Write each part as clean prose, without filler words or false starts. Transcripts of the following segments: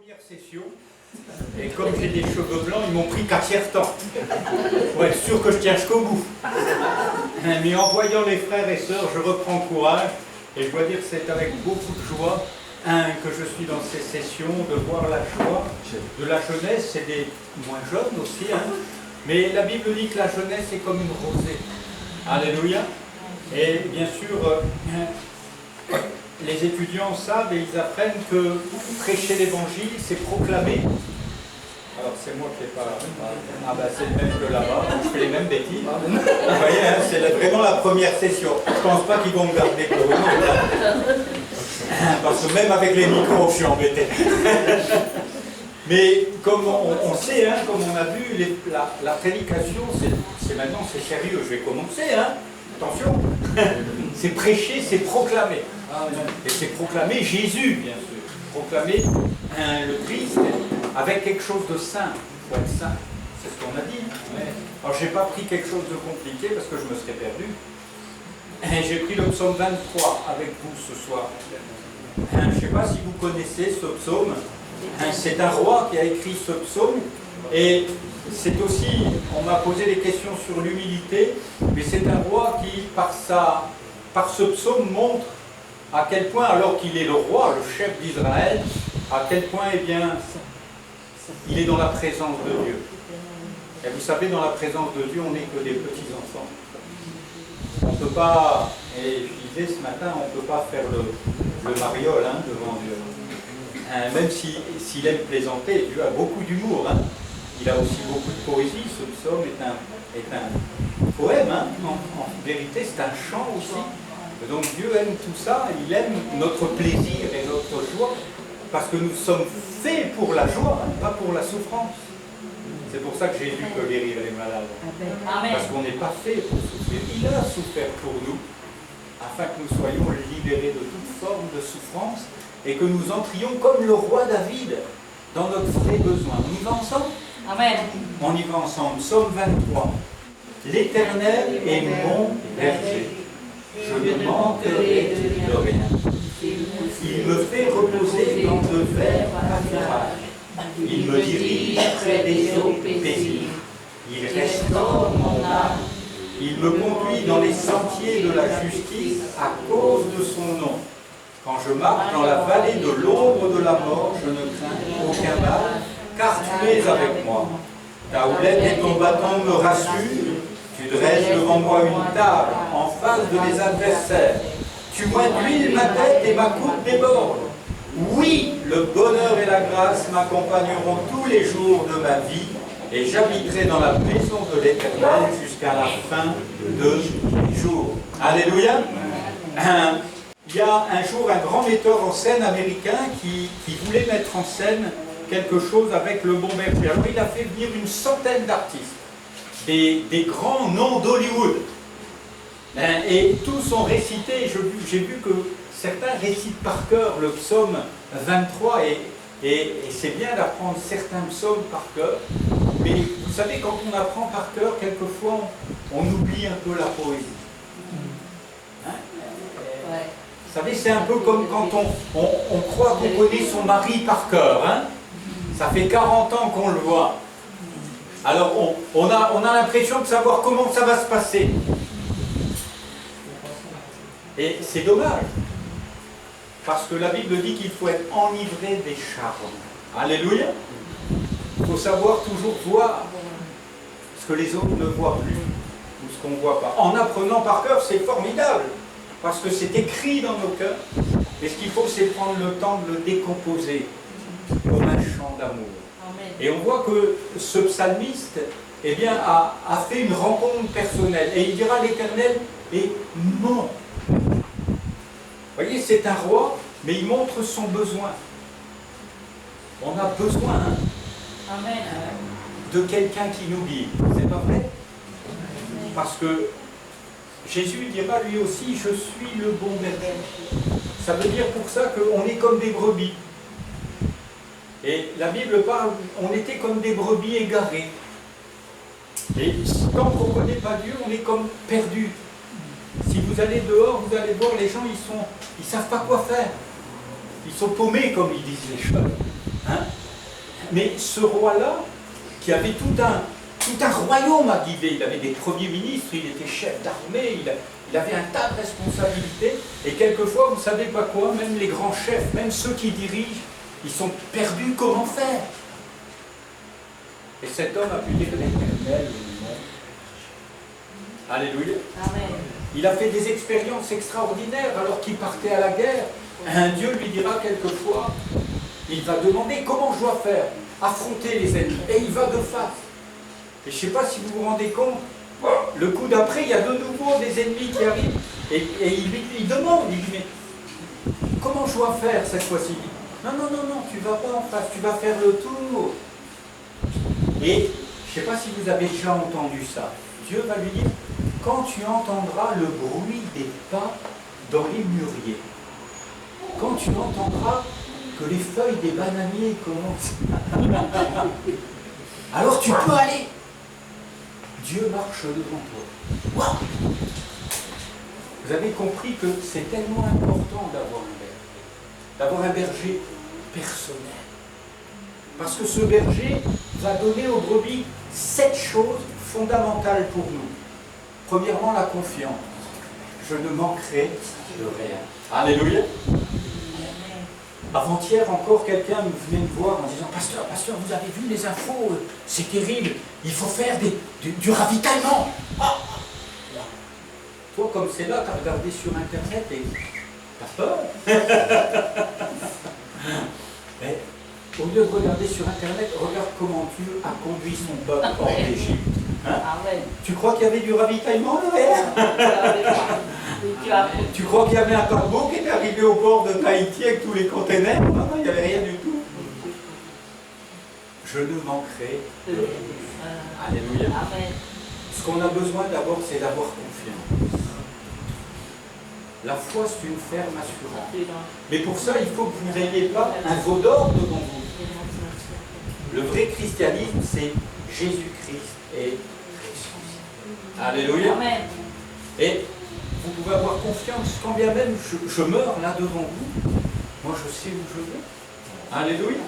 première session, et comme j'ai des cheveux blancs, ils m'ont pris 4 tiers temps pour être sûr que je tiens jusqu'au bout. Mais en voyant les frères et sœurs, je reprends courage, et je dois dire que c'est avec beaucoup de joie que je suis dans ces sessions, de voir la joie de la jeunesse, et des moins jeunes aussi, mais la Bible dit que la jeunesse est comme une rosée. Alléluia. Et bien sûr, les étudiants savent et ils apprennent que prêcher l'évangile, c'est proclamer. Alors c'est moi qui n'ai pas... Ah ben c'est le même que là-bas, je fais les mêmes bêtises. Vous voyez, c'est vraiment la première session. Je ne pense pas qu'ils vont me garder pour une autre. Parce que même avec les micros, je suis embêté. Mais comme on sait, comme on a vu, la prédication, c'est maintenant, c'est sérieux. Je vais commencer, attention. C'est prêcher, c'est proclamer. Et c'est proclamer Jésus, bien sûr. Proclamer le Christ avec quelque chose de saint. Il faut être saint. C'est ce qu'on a dit. Alors, je n'ai pas pris quelque chose de compliqué parce que je me serais perdu. J'ai pris le psaume 23 avec vous ce soir. Je ne sais pas si vous connaissez ce psaume. C'est un roi qui a écrit ce psaume. Et c'est aussi, on m'a posé des questions sur l'humilité, mais c'est un roi qui, par ce psaume, montre à quel point, alors qu'il est le roi, le chef d'Israël, à quel point, eh bien, il est dans la présence de Dieu. Et vous savez, dans la présence de Dieu, on n'est que des petits-enfants. On ne peut pas, et je disais ce matin, on ne peut pas faire le mariole devant Dieu. Même s'il aime plaisanter, Dieu a beaucoup d'humour. Il a aussi beaucoup de poésie. Ce psaume est un poème. En vérité, c'est un chant aussi. Donc Dieu aime tout ça. Il aime notre plaisir et notre joie. Parce que nous sommes faits pour la joie, pas pour la souffrance. C'est pour ça que Jésus peut guérir les malades. Amen. Parce qu'on n'est pas fait pour souffrir. Il a souffert pour nous, afin que nous soyons libérés de toute forme de souffrance et que nous entrions comme le roi David dans notre vrai besoin. On y va ensemble? Amen. On y va ensemble. Psaume 23. L'Éternel est mon berger. Je ne manquerai de rien. Il me fait reposer dans de verts pâturages. Il me dirige près des eaux paisibles. Il restaure mon âme. Il me conduit dans les sentiers de la justice à cause de son nom. Quand je marche dans la vallée de l'ombre de la mort, je ne crains aucun mal, car tu es avec moi. Ta houlette et ton bâton me rassurent. Tu dresses devant moi une table en face de mes adversaires. Tu moins d'huile ma tête et ma coupe déborde. Oui, le bonheur et la grâce m'accompagneront tous les jours de ma vie, et j'habiterai dans la maison de l'Éternel jusqu'à la fin de mes jours. Alléluia. Il y a un jour un grand metteur en scène américain qui voulait mettre en scène quelque chose avec le bon berger. Alors il a fait venir une centaine d'artistes, des grands noms d'Hollywood. Et tous ont récité, j'ai vu que certains récitent par cœur le psaume 23, et c'est bien d'apprendre certains psaumes par cœur, mais vous savez, quand on apprend par cœur, quelquefois on oublie un peu la poésie. Vous savez, c'est un peu comme quand on croit qu'on connaît son mari par cœur. Ça fait 40 ans qu'on le voit. Alors on a l'impression de savoir comment ça va se passer. Et c'est dommage. Parce que la Bible dit qu'il faut être enivré des charmes. Alléluia. Il faut savoir toujours voir ce que les autres ne voient plus, ou ce qu'on ne voit pas. En apprenant par cœur, c'est formidable, parce que c'est écrit dans nos cœurs. Mais ce qu'il faut, c'est prendre le temps de le décomposer comme un chant d'amour. Et on voit que ce psalmiste a fait une rencontre personnelle. Et il dira l'Éternel est mon. Vous voyez, c'est un roi, mais il montre son besoin. On a besoin de quelqu'un qui nous guide. C'est pas vrai? Parce que Jésus dira lui aussi, je suis le bon berger. Ça veut dire pour ça qu'on est comme des brebis. Et la Bible parle, on était comme des brebis égarées. Et tant qu'on ne connaît pas Dieu, on est comme perdus. Si vous allez dehors, vous allez voir, les gens, ils ne savent pas quoi faire. Ils sont paumés, comme ils disent les jeunes. Mais ce roi-là, qui avait tout un royaume à guider, il avait des premiers ministres, il était chef d'armée, il avait un tas de responsabilités, et quelquefois, vous ne savez pas quoi, même les grands chefs, même ceux qui dirigent, ils sont perdus comment faire. Et cet homme a pu dire l'Éternel est mon. Alléluia. Amen. Il a fait des expériences extraordinaires alors qu'il partait à la guerre. Un Dieu lui dira quelquefois, il va demander comment je dois faire, affronter les ennemis, et il va de face. Et je ne sais pas si vous vous rendez compte, le coup d'après, il y a de nouveau des ennemis qui arrivent, et il demande, il dit, mais comment je dois faire cette fois-ci? Non, non, non, non, tu ne vas pas en face, tu vas faire le tour. Et je ne sais pas si vous avez déjà entendu ça. Dieu va lui dire, quand tu entendras le bruit des pas dans les mûriers, quand tu entendras que les feuilles des bananiers commencent, alors tu peux aller. Dieu marche devant toi. Wow. Vous avez compris que c'est tellement important d'avoir un berger personnel. Parce que ce berger va donner aux brebis 7 choses fondamentales pour nous. Premièrement, la confiance. Je ne manquerai de rien. Alléluia. Avant-hier encore, quelqu'un venait me voir en disant « Pasteur, vous avez vu les infos, c'est terrible, il faut faire du ravitaillement. Ah !» Toi, comme c'est là, tu as regardé sur Internet et tu as peur. Mais au lieu de regarder sur Internet, regarde comment Dieu a conduit son peuple hors d'Égypte. Hein? Tu crois qu'il y avait du ravitaillement derrière? Tu crois qu'il y avait un paquebot qui était arrivé au port de Tahiti avec tous les containers? Non, il n'y avait rien du tout. Je ne manquerai de rien. Alléluia. Ce qu'on a besoin d'abord, c'est d'avoir confiance. La foi, c'est une ferme assurance. Mais pour ça, il faut que vous n'ayez pas un veau d'or devant vous. Le vrai christianisme, c'est Jésus-Christ et ressuscité. Alléluia. Et vous pouvez avoir confiance, quand bien même je meurs là devant vous, moi je sais où je vais. Alléluia.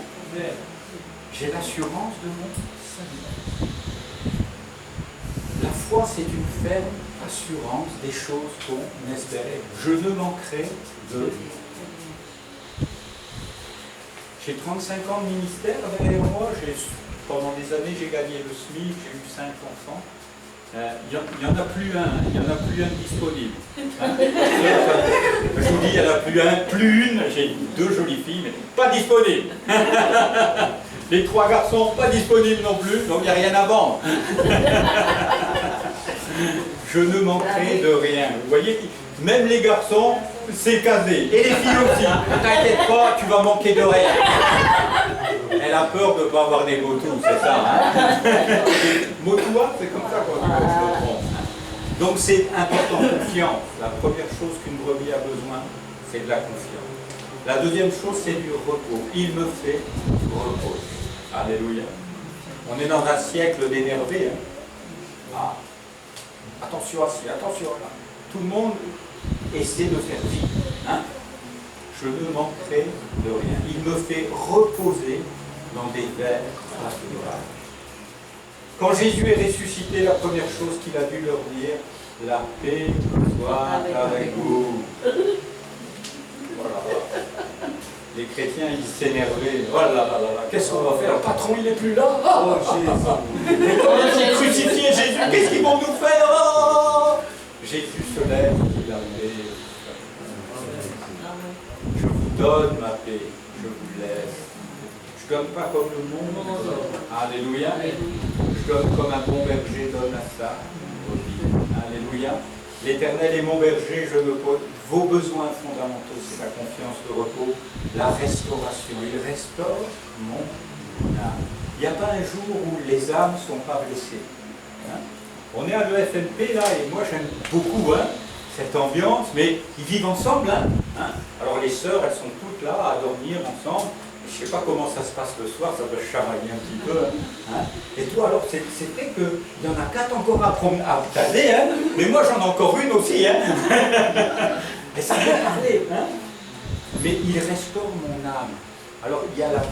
J'ai l'assurance de mon salut. La foi, c'est une ferme assurance des choses qu'on espérait. Je ne manquerai de rien. J'ai 35 ans de ministère derrière moi. Pendant des années, j'ai gagné le SMIC, j'ai eu 5 enfants. Il n'y en a plus un disponible. Hein? Je vous dis, il n'y en a plus une. J'ai 2 jolies filles, mais pas disponibles. Les 3 garçons, pas disponibles non plus, donc il n'y a rien à vendre. Je ne manquerai de rien. Vous voyez, même les garçons, c'est casé. Et les filles aussi. Ne t'inquiète pas, tu vas manquer de rien. Elle a peur de ne pas avoir des motos, c'est ça. Hein? Motois, c'est comme ça qu'on dit. Donc c'est important, confiance. La première chose qu'une brebis a besoin, c'est de la confiance. La deuxième chose, c'est du repos. Il me fait reposer. Alléluia. On est dans un siècle d'énervés. Hein? Ah. Attention à ci, attention à là. Tout le monde essaie de faire vivre. Hein? Je ne manquerai de rien. Il me fait reposer dans des verres pâturages. Quand Jésus est ressuscité, la première chose qu'il a dû leur dire, la paix soit avec vous. Voilà. Les chrétiens, ils s'énervaient. Oh là là là là, qu'est-ce qu'on va faire? Le patron, il n'est plus là. Oh, Jésus. Et quand ils ont crucifié Jésus, qu'est-ce qu'ils vont nous faire? Oh, Jésus se lève, il a paix. Je vous donne ma paix, je vous laisse. Je ne donne pas comme le monde. Alléluia. Je donne comme un bon berger donne à sa brebis. Alléluia. L'Éternel est mon berger, je me pose. Vos besoins fondamentaux, c'est la confiance, le repos, la restauration. Il restaure mon âme. Il n'y a pas un jour où les âmes ne sont pas blessées. Hein? On est à l'EFNP là, et moi j'aime beaucoup cette ambiance, mais ils vivent ensemble. Hein? Alors les sœurs, elles sont toutes là à dormir ensemble. Je ne sais pas comment ça se passe le soir, ça doit chamailler un petit peu. Hein? Et toi, alors, c'est vrai qu'il y en a 4 encore à taser, hein? Mais moi j'en ai encore une aussi. Hein? Et ça peut parler. Hein? Mais il restaure mon âme. Alors, il y a la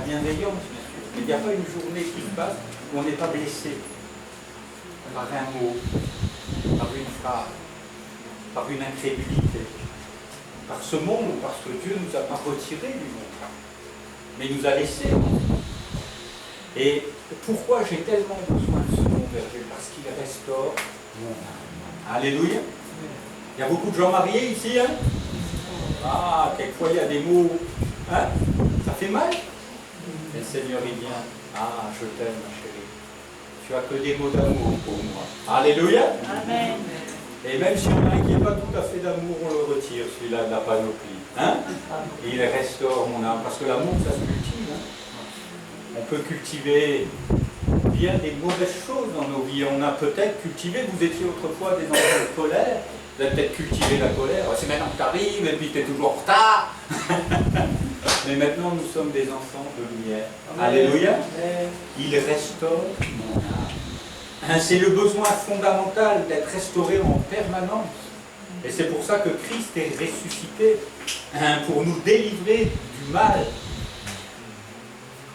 bienveillance, bien sûr. Mais il n'y a pas une journée qui se passe où on n'est pas blessé par un mot, par une phrase, par une incrédulité, par ce monde, parce que Dieu ne nous a pas retirés du monde, mais il nous a laissés. Et pourquoi j'ai tellement besoin de ce bon berger? Parce qu'il restaure mon âme. Alléluia. Il y a beaucoup de gens mariés ici, hein? Ah, quelquefois il y a des mots, hein? Ça fait mal. Et le Seigneur il vient, ah, je t'aime ma chérie. Tu as que des mots d'amour pour moi. Alléluia. Amen. Et même si on a un qui n'est pas tout à fait d'amour, on le retire, celui-là de la panoplie. Hein? Et il restaure mon âme, parce que l'amour ça se cultive. Hein? On peut cultiver bien des mauvaises choses dans nos vies. On a peut-être cultivé, vous étiez autrefois des enfants de colère, vous avez peut-être cultivé la colère. C'est maintenant que tu arrives et puis tu es toujours en retard. Mais maintenant nous sommes des enfants de lumière. Alléluia. Il restaure mon âme. C'est le besoin fondamental d'être restauré en permanence. Et c'est pour ça que Christ est ressuscité, pour nous délivrer du mal.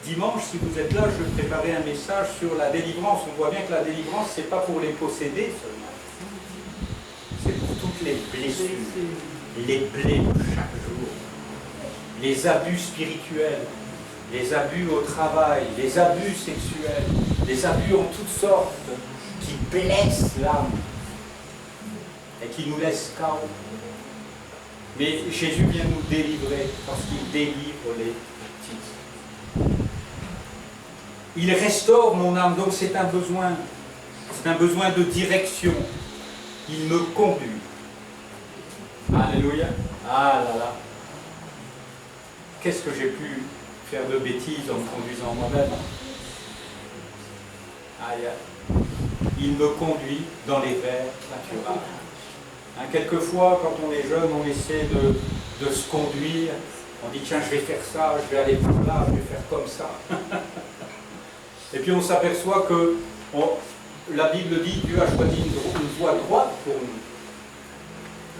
Dimanche, si vous êtes là, je préparais un message sur la délivrance. On voit bien que la délivrance, ce n'est pas pour les posséder seulement. C'est pour toutes les blessures, les plaies de chaque jour, les abus spirituels, les abus au travail, les abus sexuels, les abus en toutes sortes qui blessent l'âme et qui nous laissent KO. Mais Jésus vient nous délivrer parce qu'il délivre les petits. Il restaure mon âme, donc c'est un besoin de direction. Il me conduit. Alléluia. Ah là là. Qu'est-ce que j'ai pu faire de bêtises en me conduisant moi-même? Aïe. Il me conduit dans les vers pâturages. Hein, quelquefois, quand on est jeune, on essaie de se conduire. On dit, tiens, je vais faire ça, je vais aller par là, je vais faire comme ça. Et puis on s'aperçoit que la Bible dit que Dieu a choisi une voie droite pour nous,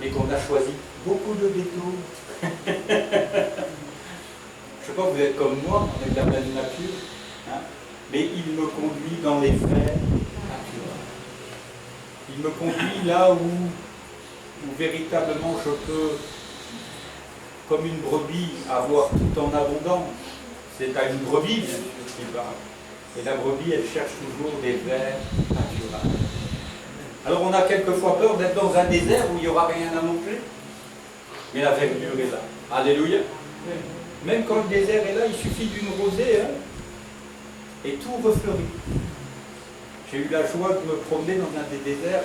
mais qu'on a choisi beaucoup de détours. Je ne sais pas, vous êtes comme moi, on est de la même nature, hein, mais il me conduit dans les fers naturels. Il me conduit là où véritablement je peux, comme une brebis, avoir tout en abondance. C'est à une brebis, bien sûr, qu'il parle. Et la brebis, elle cherche toujours des vers naturels. Alors on a quelquefois peur d'être dans un désert où il n'y aura rien à manger. Mais la verdure est là. Alléluia. Même quand le désert est là, il suffit d'une rosée, hein, et tout refleurit. J'ai eu la joie de me promener dans un des déserts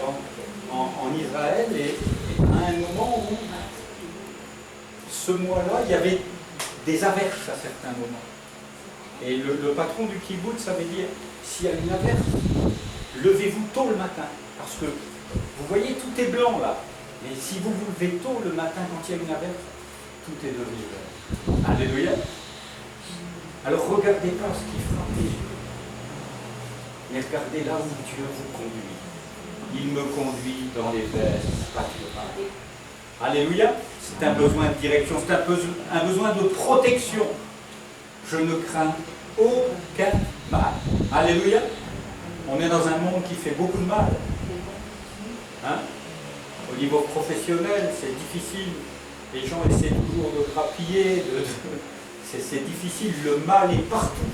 en Israël, et à un moment où, ce mois-là, il y avait des averses à certains moments. Et le patron du kibbutz avait dit, s'il y a une averse, levez-vous tôt le matin. Parce que, vous voyez, tout est blanc là. Mais si vous vous levez tôt le matin quand il y a une averse, tout est devenu vert. Alléluia. Alors regardez pas ce qui frappe les yeux, mais regardez là où Dieu vous conduit. Il me conduit dans les vers pâturages. Alléluia. C'est un besoin de direction, c'est un besoin de protection. Je ne crains aucun mal. Alléluia. On est dans un monde qui fait beaucoup de mal. Hein? Au niveau professionnel, c'est difficile. Les gens essaient toujours de grappiller. C'est difficile. Le mal est partout.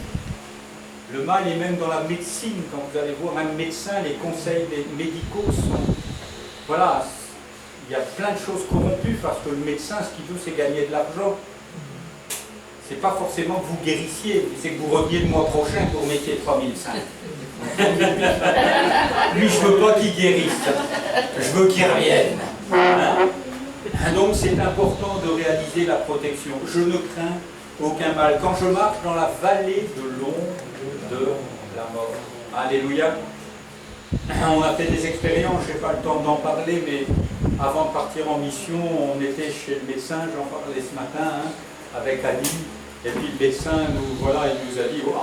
Le mal est même dans la médecine. Quand vous allez voir un médecin, les conseils médicaux sont... Voilà. Il y a plein de choses corrompues parce que le médecin, ce qu'il veut, c'est gagner de l'argent. C'est pas forcément que vous guérissiez, c'est que vous reveniez le mois prochain pour mettre 3005. Lui, je veux pas qu'il guérisse. Je veux qu'il revienne. Hein? Donc, c'est important de réaliser la protection. Je ne crains aucun mal. Quand je marche dans la vallée de l'ombre de la mort. Alléluia. On a fait des expériences, je n'ai pas le temps d'en parler, mais avant de partir en mission, on était chez le médecin, j'en parlais ce matin, hein, avec Annie, et puis le médecin il nous a dit, oh,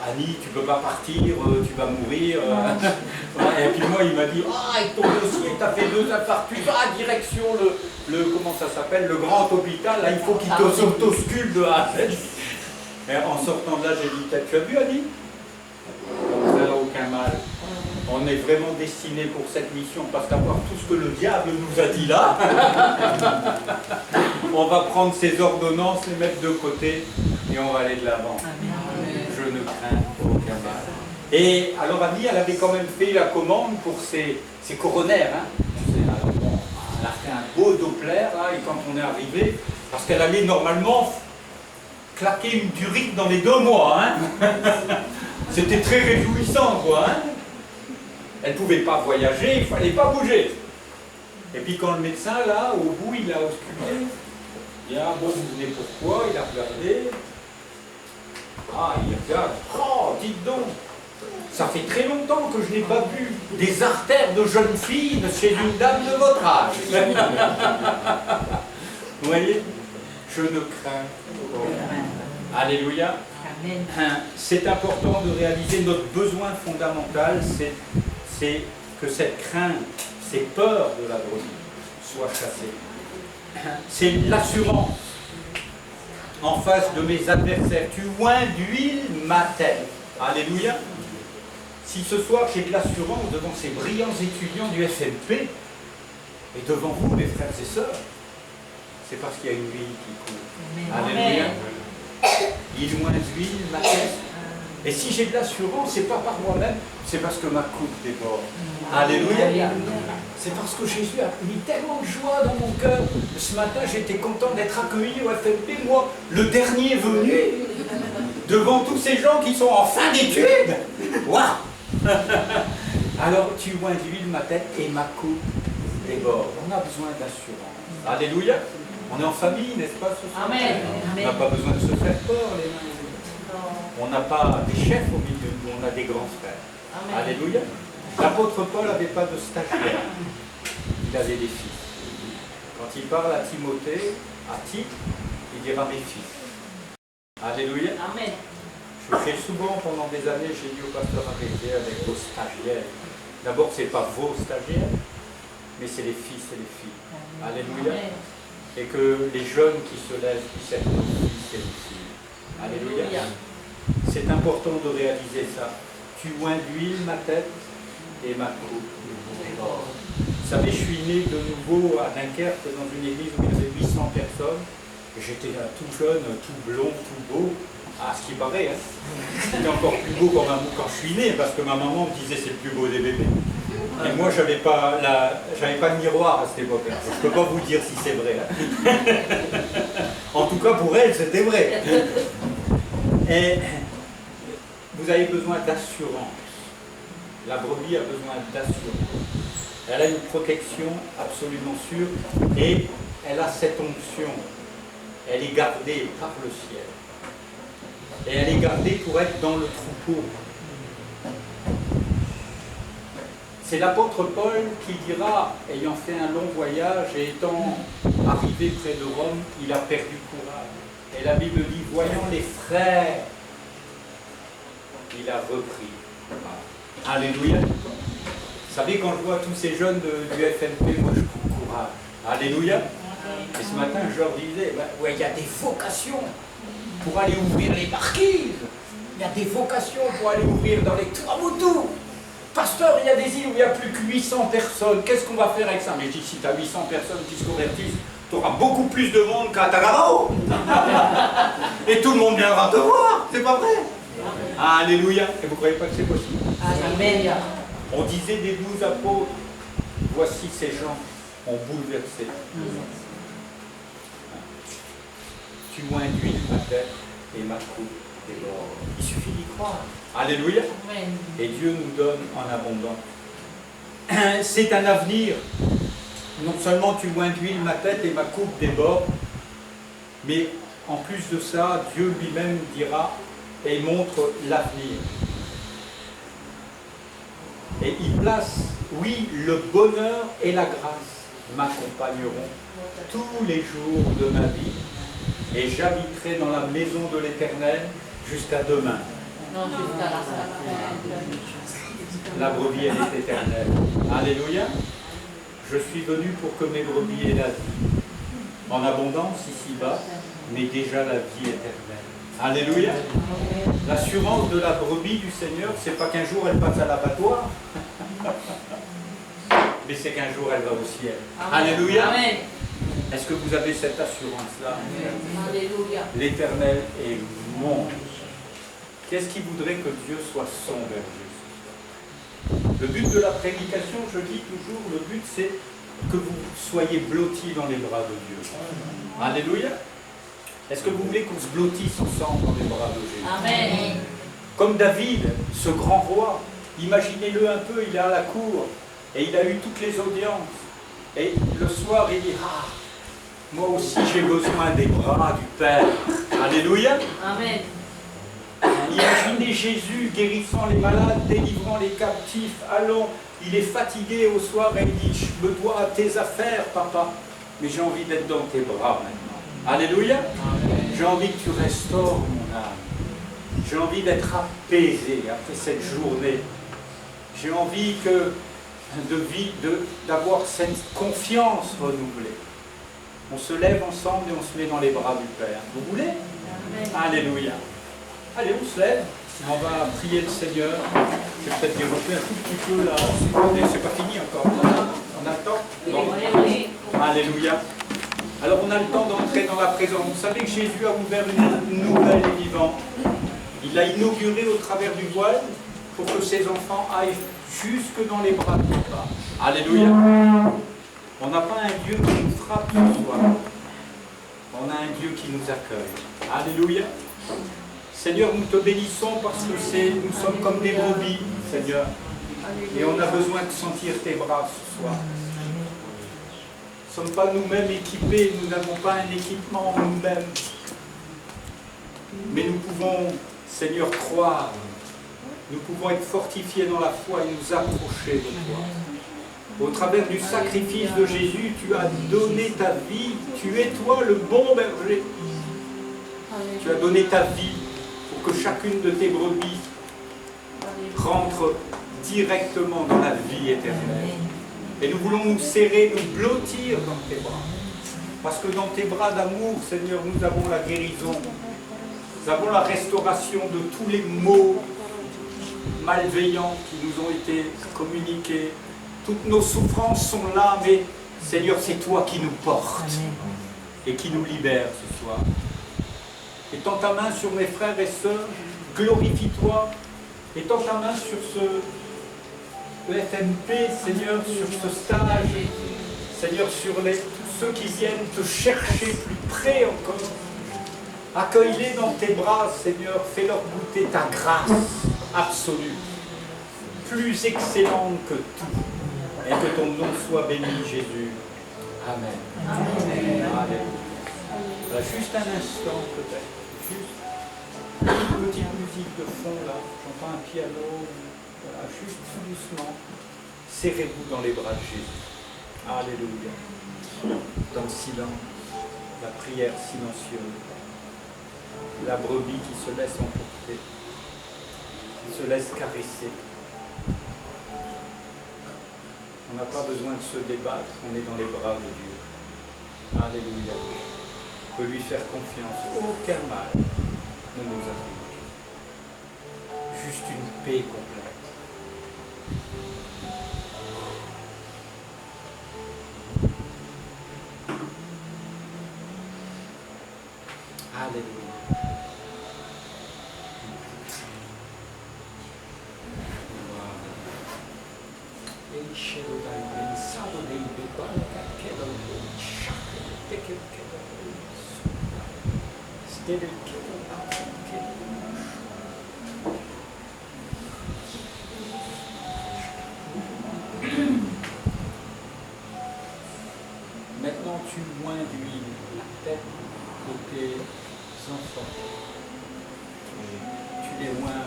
Annie, tu ne peux pas partir, tu vas mourir. Et puis moi, il m'a dit, avec ton dossier, tu as fait 2 infarctus, direction comment ça s'appelle, le grand hôpital, là, il faut qu'il t'auscule de A à Z. Et en sortant de là, j'ai dit, tu as vu, Annie? Ça n'a aucun mal. On est vraiment destiné pour cette mission, parce qu'à part tout ce que le diable nous a dit là, on va prendre ces ordonnances, les mettre de côté, et on va aller de l'avant. Je ne crains aucun mal. Et alors Annie, elle avait quand même fait la commande pour ses coronaires. Hein. Alors, bon, elle a fait un beau Doppler, là, et quand on est arrivé, parce qu'elle allait normalement claquer une durite dans les 2 mois. Hein. C'était très réjouissant, quoi. Hein. Elle ne pouvait pas voyager, il ne fallait pas bouger. Et puis quand le médecin, là, au bout, il a ausculté, il dit, ah bon, vous venez pourquoi? Il a regardé. Ah, il regarde. Oh, dites donc, ça fait très longtemps que je n'ai pas vu des artères de jeune fille chez une dame de votre âge. Vous voyez? Je ne crains pas. Alléluia. C'est important de réaliser notre besoin fondamental, c'est que cette crainte, ces peurs de la brebis soient chassées. C'est l'assurance en face de mes adversaires. Tu oins d'huile ma tête. Alléluia. Si ce soir j'ai de l'assurance devant ces brillants étudiants du FMP et devant vous, mes frères et sœurs, c'est parce qu'il y a une huile qui coule. Alléluia. Il oint d'huile ma tête. Et si j'ai de l'assurance, c'est pas par moi-même, c'est parce que ma coupe déborde. Alléluia. C'est parce que Jésus a mis tellement de joie dans mon cœur. Ce matin, j'étais content d'être accueilli au FMP, moi, le dernier venu, devant tous ces gens qui sont en fin d'études. Waouh! Alors, tu oins d'huile ma tête et ma coupe déborde. On a besoin d'assurance. Alléluia. On est en famille, n'est-ce pas, ce soir? Amen. On n'a pas besoin de se faire peur, les uns. On n'a pas des chefs au milieu de nous, on a des grands frères. Amen. Alléluia. L'apôtre Paul n'avait pas de stagiaire, il avait des fils. Quand il parle à Timothée, à Tite, il dira mes fils. Alléluia. Amen. Je fais souvent pendant des années, j'ai dit au pasteur arrêtez avec vos stagiaires. D'abord, ce n'est pas vos stagiaires, mais c'est les fils et les filles. Alléluia. Amen. Et que les jeunes qui se lèvent puissent être nos fils et nos filles. Alléluia. C'est important de réaliser ça. Tu oins d'huile ma tête et ma coupe. Vous savez, je suis né de nouveau à Dunkerque dans une église où il y avait 800 personnes. J'étais tout jeune, tout blond, tout beau. Ah, ce qui paraît, hein. C'était encore plus beau quand je suis né, parce que ma maman me disait c'est le plus beau des bébés. Et moi, j'avais pas de miroir à cette époque-là. Je ne peux pas vous dire si c'est vrai. Hein. En tout cas, pour elle, c'était vrai. Et vous avez besoin d'assurance. La brebis a besoin d'assurance. Elle a une protection absolument sûre et elle a cette onction. Elle est gardée par le ciel. Et elle est gardée pour être dans le troupeau. C'est l'apôtre Paul qui dira, ayant fait un long voyage et étant arrivé près de Rome, il a perdu courage. Et la Bible dit, voyant les frères, il a repris. Alléluia. Vous savez, quand je vois tous ces jeunes du FMP, moi je prends courage. Alléluia. Et ce matin, je leur disais, ouais, il y a des vocations pour aller ouvrir les marquises. Il y a des vocations pour aller ouvrir dans les Tuamotu. Pasteur, il y a des îles où il n'y a plus que 800 personnes. Qu'est-ce qu'on va faire avec ça? Mais je dis, si tu as 800 personnes qui se convertissent, tu auras beaucoup plus de monde qu'à Tagarao. Et tout le monde viendra te voir. C'est pas vrai? Alléluia. Et vous ne croyez pas que c'est possible? Amen. On disait des 12 apôtres, voici ces gens ont bouleversé. Tu oins d'huile ma tête et ma coupe déborde. Il suffit d'y croire. Alléluia. Amen. Et Dieu nous donne en abondance. C'est un avenir. Non seulement tu oins d'huile ma tête et ma coupe déborde, mais en plus de ça, Dieu lui-même dira et montre l'avenir. Et il place, oui, le bonheur et la grâce m'accompagneront tous les jours de ma vie et j'habiterai dans la maison de l'Éternel jusqu'à demain. La brebis, elle est éternelle. Alléluia. Je suis venu pour que mes brebis aient la vie. En abondance ici-bas, mais déjà la vie éternelle. Alléluia. L'assurance de la brebis du Seigneur, c'est pas qu'un jour elle passe à l'abattoir, mais c'est qu'un jour elle va au ciel. Amen. Alléluia. Amen. Est-ce que vous avez cette assurance-là? Alléluia. L'Éternel est mon. Qu'est-ce qui voudrait que Dieu soit son berger? Le but de la prédication, je dis toujours, le but c'est que vous soyez blottis dans les bras de Dieu. Alléluia. Est-ce que vous voulez qu'on se blottisse ensemble dans les bras de Jésus? Amen. Comme David, ce grand roi, imaginez-le un peu, il est à la cour et il a eu toutes les audiences. Et le soir, il dit, ah, moi aussi j'ai besoin des bras du Père. Alléluia. Amen. Imaginez Jésus guérissant les malades, délivrant les captifs. Allons, il est fatigué au soir et il dit, je me dois à tes affaires, papa, mais j'ai envie d'être dans tes bras maintenant. Alléluia. J'ai envie que tu restaures mon âme. J'ai envie d'être apaisé après cette journée. J'ai envie d'avoir cette confiance renouvelée. On se lève ensemble et on se met dans les bras du Père. Vous voulez? Alléluia. Allez, on se lève. On va prier le Seigneur. Je vais peut-être développer un tout petit peu là. C'est pas fini encore. On attend. Bon. Alléluia. Alors on a le temps d'entrer dans la présence. Vous savez que Jésus a ouvert une nouvelle et vivante. Il l'a inaugurée au travers du voile pour que ses enfants aillent jusque dans les bras de Papa. Alléluia. On n'a pas un Dieu qui nous frappe ce soir. On a un Dieu qui nous accueille. Alléluia. Seigneur, nous te bénissons parce que nous sommes comme des brebis, Seigneur. Et on a besoin de sentir tes bras ce soir. Nous ne sommes pas nous-mêmes équipés, nous n'avons pas un équipement en nous-mêmes. Mais nous pouvons, Seigneur, croire. Nous pouvons être fortifiés dans la foi et nous approcher de toi. Au travers du sacrifice de Jésus, tu as donné ta vie. Tu es toi le bon berger. Tu as donné ta vie pour que chacune de tes brebis rentre directement dans la vie éternelle. Et nous voulons nous serrer, nous blottir dans tes bras. Parce que dans tes bras d'amour, Seigneur, nous avons la guérison. Nous avons la restauration de tous les maux malveillants qui nous ont été communiqués. Toutes nos souffrances sont là, mais Seigneur, c'est toi qui nous portes et qui nous libère ce soir. Étends ta main sur mes frères et sœurs, glorifie-toi. Étends ta main sur ce FMP, Seigneur, sur ce stage, Seigneur, sur tous ceux qui viennent te chercher plus près encore. Accueille-les dans tes bras, Seigneur, fais-leur goûter ta grâce absolue, plus excellente que tout. Et que ton nom soit béni, Jésus. Amen. Amen. Alléluia. Juste un instant, peut-être. Juste une petite musique de fond, là. J'entends un piano. Voilà, juste tout doucement. Serrez-vous dans les bras de Jésus. Alléluia. Dans le silence, la prière silencieuse. La brebis qui se laisse emporter, qui se laisse caresser. On n'a pas besoin de se débattre, on est dans les bras de Dieu. Alléluia. On peut lui faire confiance. Aucun mal ne nous arrive. Juste une paix complète. Alléluia. Maintenant tu moins d'huile la tête de tes enfants. Tu les moins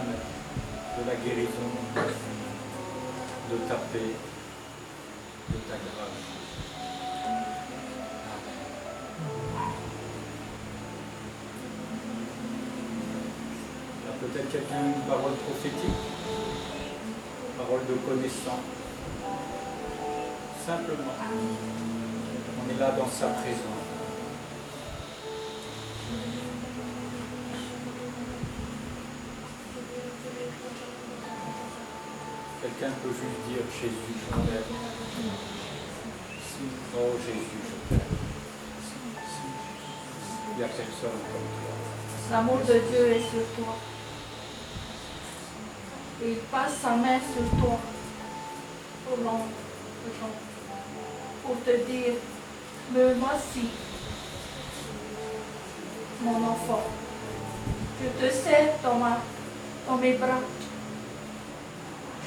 de la guérison, de ta paix, de ta grâce. Il y a peut-être quelqu'un une parole prophétique, parole de connaissance. Simplement, on est là dans sa présence. Quelqu'un peut juste dire Jésus, je t'aime. Oh Jésus, je t'aime. Il n'y a personne comme toi. L'amour de Dieu est sur toi. Et il passe sa main sur toi au long pour te dire, me voici, mon enfant. Je te serre dans mes bras.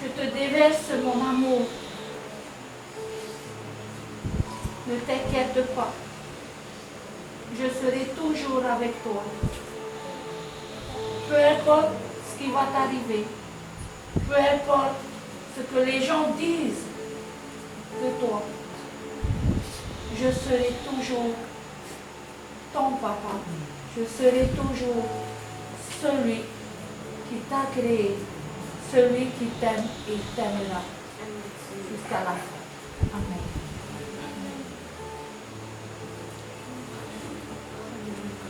Je te déverse mon amour. Ne t'inquiète pas. Je serai toujours avec toi. Peu importe ce qui va t'arriver. Peu importe ce que les gens disent de toi. Je serai toujours ton papa. Je serai toujours celui qui t'a créé. Celui qui t'aime et t'aimera jusqu'à la fin. Amen.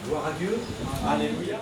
Gloire à Dieu. Alléluia.